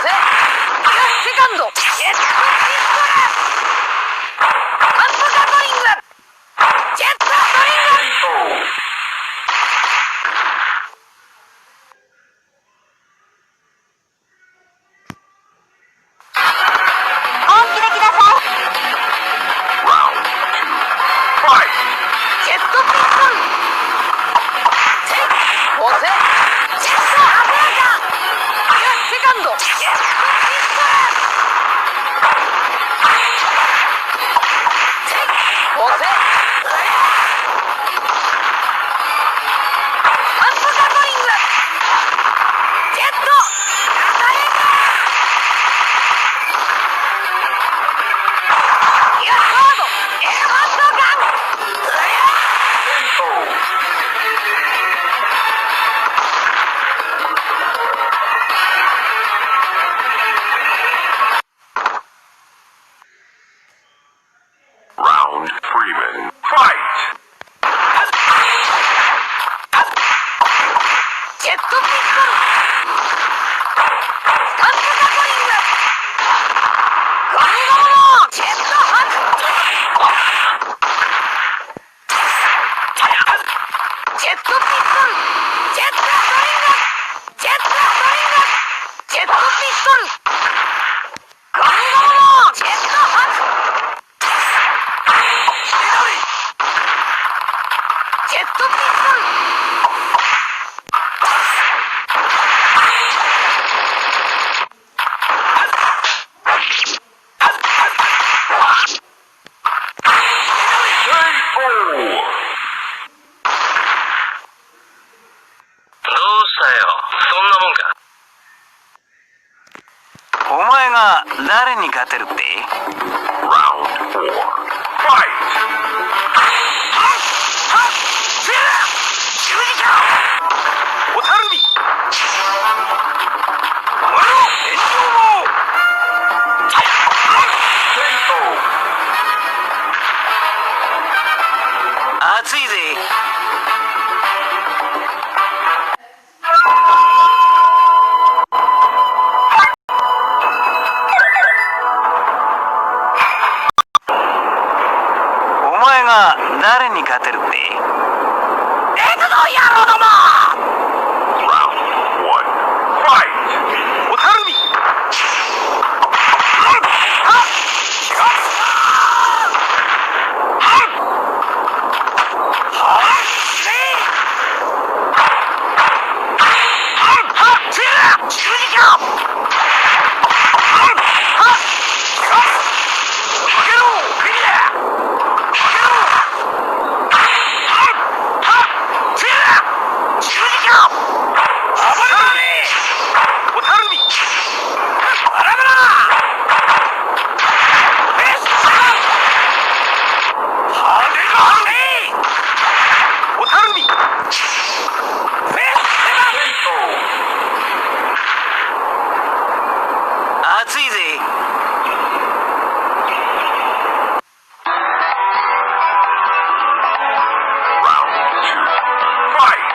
せセカンドジェットピストルアップガトリングジェットストリング本気で来なさいジェットピストルセボセジェットアブラカセカンドジェットピストルボセアップガトリングジェットガタレンガイヤーカードエレファントガンRound Freeman. Fight! ジェットピストルスタンプガトリングゴムゴムのジェットハッジェットピストルジェットストリングジェットストリングジェットピストルゴムゴムのジェットハッジェットピストルどうしたよ。そんなもんか。お前が誰に勝てるって？ Round 4. Fight! おたるみ熱いぜ。お前が誰に勝てるって？レグの野郎どもRound 1. Fight! おたるみ熱いぜ。Round 2. Fight!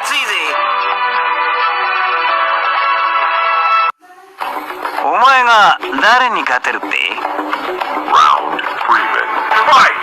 熱いぜ。お前が誰に勝てるって？ Round Freeman. Fight!